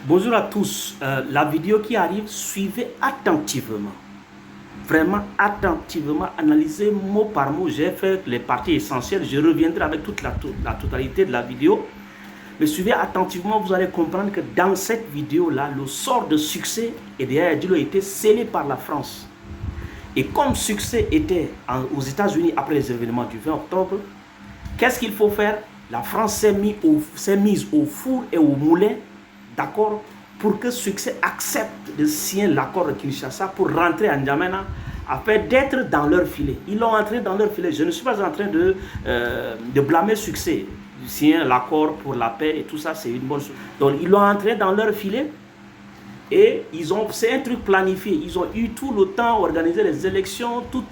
Bonjour à tous. La vidéo qui arrive, suivez attentivement. Vraiment attentivement. Analysez mot par mot. J'ai fait les parties essentielles. Je reviendrai avec toute la totalité de la vidéo. Mais suivez attentivement, vous allez comprendre que dans cette vidéo-là, le sort de succès et derrière Dilo a été scellé par la France. Et comme succès était aux États-Unis après les événements du 20 octobre, qu'est-ce qu'il faut faire? La France s'est mise au four et au moulin, d'accord, pour que succès accepte de signer l'accord de Kinshasa pour rentrer à N'Djamena afin d'être dans leur filet. Ils l'ont entré dans leur filet. Je ne suis pas en train de blâmer succès. Signer l'accord pour la paix et tout ça, c'est une bonne chose. Donc, ils l'ont entré dans leur filet et c'est un truc planifié. Ils ont eu tout le temps organisé les élections, tout,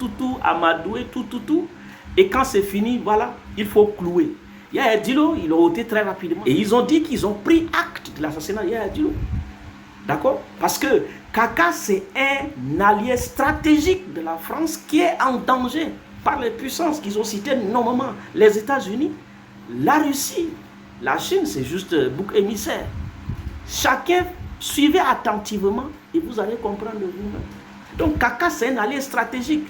amadoué, tout. Et quand c'est fini, voilà, il faut clouer. Yaya Dilo, ils l'ont ôté très rapidement. Et ils ont dit qu'ils ont pris acte de l'assassinat de Yaya Dilo. D'accord? Parce que Kaka, c'est un allié stratégique de la France qui est en danger par les puissances qu'ils ont citées nommément. Les États-Unis, la Russie, la Chine, c'est juste bouc émissaire. Chacun, suivez attentivement et vous allez comprendre vous-même. Donc Kaka, c'est un allié stratégique.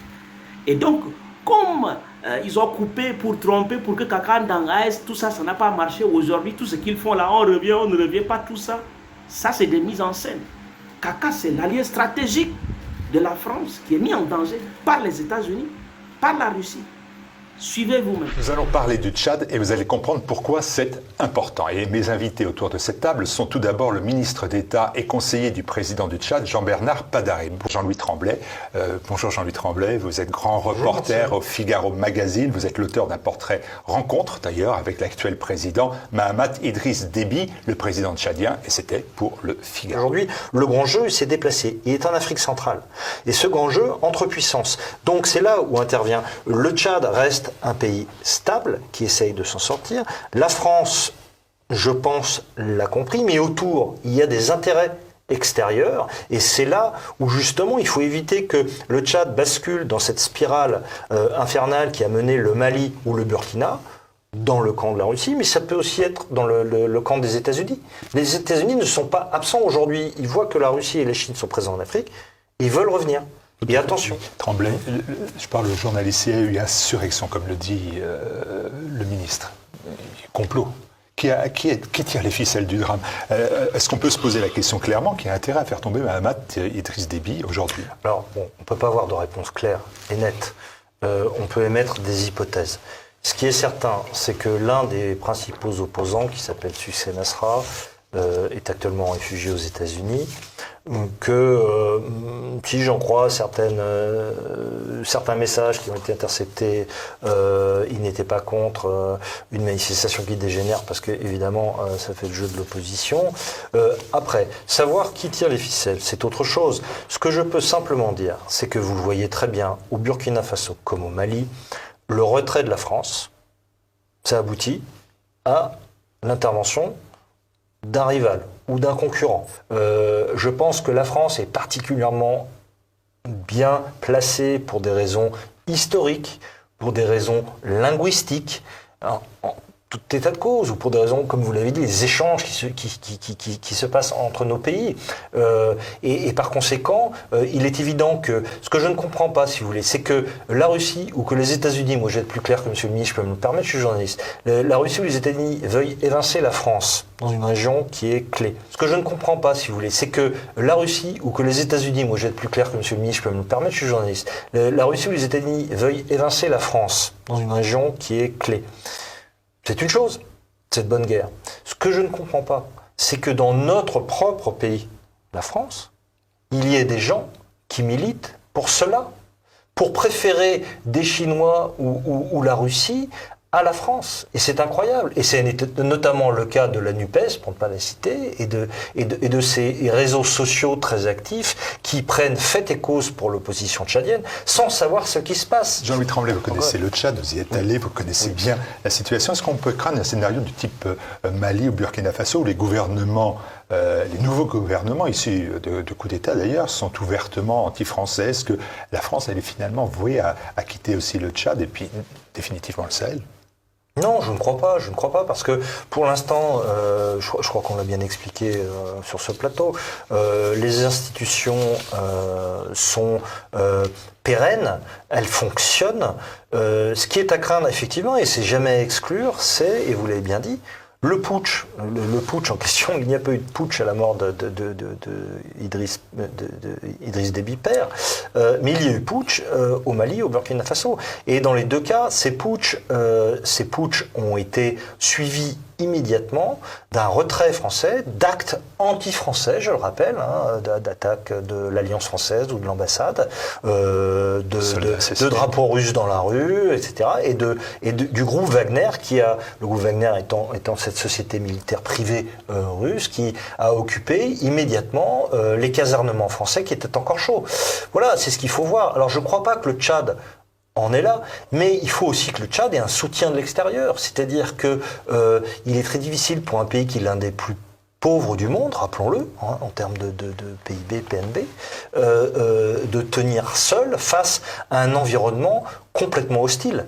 Et donc, comme ils ont coupé pour tromper, pour que Kaka n'engaisse, tout ça, ça n'a pas marché. Aujourd'hui, tout ce qu'ils font là, on revient, on ne revient pas, tout ça. Ça, c'est des mises en scène. Kaka, c'est l'allié stratégique de la France qui est mis en danger par les États-Unis, par la Russie. Suivez vous-même. Nous allons parler du Tchad et vous allez comprendre pourquoi c'est important. Et mes invités autour de cette table sont tout d'abord le ministre d'État et conseiller du président du Tchad, Jean-Bernard Padare. Jean-Louis Tremblay. Bonjour Jean-Louis Tremblay, vous êtes grand reporter au Figaro Magazine. Vous êtes l'auteur d'un portrait rencontre d'ailleurs avec l'actuel président Mahamat Idriss Déby, le président tchadien, et c'était pour le Figaro. Aujourd'hui, le grand jeu s'est déplacé. Il est en Afrique centrale. Et ce grand jeu entre puissances. Donc c'est là où intervient. Le Tchad reste un pays stable qui essaye de s'en sortir. La France, je pense, l'a compris, mais autour, il y a des intérêts extérieurs, et c'est là où justement il faut éviter que le Tchad bascule dans cette spirale infernale qui a mené le Mali ou le Burkina dans le camp de la Russie, mais ça peut aussi être dans le camp des États-Unis. Les États-Unis ne sont pas absents aujourd'hui. Ils voient que la Russie et la Chine sont présents en Afrique, ils veulent revenir. Et attention. Tremblay, je parle au journaliste, il y a eu insurrection, comme le dit le ministre. Complot. Qui tire les ficelles du drame? Est-ce qu'on peut se poser la question clairement, qui a intérêt à faire tomber Mahamat Idriss Déby aujourd'hui? Alors, bon, on ne peut pas avoir de réponse claire et nette. On peut émettre des hypothèses. Ce qui est certain, c'est que l'un des principaux opposants, qui s'appelle Succès Nasra, est actuellement réfugié aux États-Unis, que si j'en crois certains messages qui ont été interceptés, il n'était pas contre une manifestation qui dégénère parce que évidemment ça fait le jeu de l'opposition. Après, savoir qui tire les ficelles, c'est autre chose. Ce que je peux simplement dire, c'est que vous le voyez très bien au Burkina Faso comme au Mali, le retrait de la France, ça aboutit à l'intervention d'un rival ou d'un concurrent. Je pense que la France est particulièrement bien placée pour des raisons historiques, pour des raisons linguistiques, en tout état de cause, ou pour des raisons, comme vous l'avez dit, les échanges qui se passent entre nos pays. Et par conséquent, il est évident que ce que je ne comprends pas, si vous voulez, c'est que la Russie ou que les États-Unis, moi je vais être plus clair que Monsieur le ministre, je peux me le permettre, je suis journaliste, la Russie ou les États-Unis veuillent évincer la France dans une région qui est clé. Ce que je ne comprends pas, si vous voulez, c'est que la Russie ou que les États-Unis, moi je vais être plus clair que Monsieur le ministre, je peux me le permettre, je suis journaliste, la Russie ou les États-Unis veuillent évincer la France dans une région qui est clé. C'est une chose, cette bonne guerre. Ce que je ne comprends pas, c'est que dans notre propre pays, la France, il y ait des gens qui militent pour cela, pour préférer des Chinois ou la Russie à la France. Et c'est incroyable. Et c'est notamment le cas de la NUPES, pour ne pas la citer, et de ces réseaux sociaux très actifs qui prennent fait et cause pour l'opposition tchadienne sans savoir ce qui se passe. Jean-Louis Tremblay, vous connaissez le Tchad, vous y êtes allé, vous connaissez bien la situation. Est-ce qu'on peut craindre un scénario du type Mali ou Burkina Faso où les nouveaux gouvernements issus de coups d'État d'ailleurs sont ouvertement anti-français? Est-ce que la France elle est finalement vouée à quitter aussi le Tchad et puis définitivement le Sahel? Non, je ne crois pas, parce que pour l'instant, je crois qu'on l'a bien expliqué sur ce plateau, les institutions sont pérennes, elles fonctionnent. Ce qui est à craindre, effectivement, et c'est jamais à exclure, c'est, et vous l'avez bien dit, le putsch en question. Il n'y a pas eu de putsch à la mort Idriss Déby père, mais il y a eu putsch au Mali, au Burkina Faso. Et dans les deux cas, ces putschs ont été suivis immédiatement d'un retrait français, d'actes anti-français, je le rappelle, d'attaques de l'Alliance française ou de l'ambassade, de drapeaux russes dans la rue, etc. Et du groupe Wagner, le groupe Wagner étant cette société militaire privée russe, qui a occupé immédiatement les casernements français qui étaient encore chauds. Voilà, c'est ce qu'il faut voir. Alors je ne crois pas que le Tchad en est là, mais il faut aussi que le Tchad ait un soutien de l'extérieur, c'est-à-dire que il est très difficile pour un pays qui est l'un des plus pauvres du monde, rappelons-le, en termes de PIB, PNB, de tenir seul face à un environnement complètement hostile.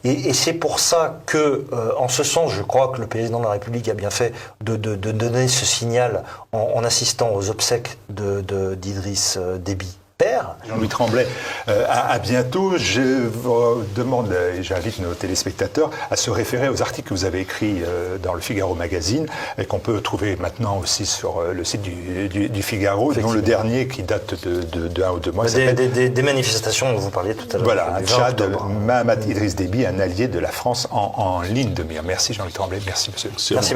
Et c'est pour ça que, en ce sens, je crois que le président de la République a bien fait de donner ce signal en assistant aux obsèques d'Idriss Déby. Jean-Louis Tremblay, à bientôt. Je vous demande, et j'invite nos téléspectateurs à se référer aux articles que vous avez écrits dans le Figaro Magazine et qu'on peut trouver maintenant aussi sur le site du Figaro, dont le dernier qui date de 1 ou 2 mois. Des manifestations dont vous parliez tout à l'heure. Voilà, un Tchad, Mahamat Idriss Déby, un allié de la France en ligne de mire. Merci Jean-Louis Tremblay, merci monsieur. Merci.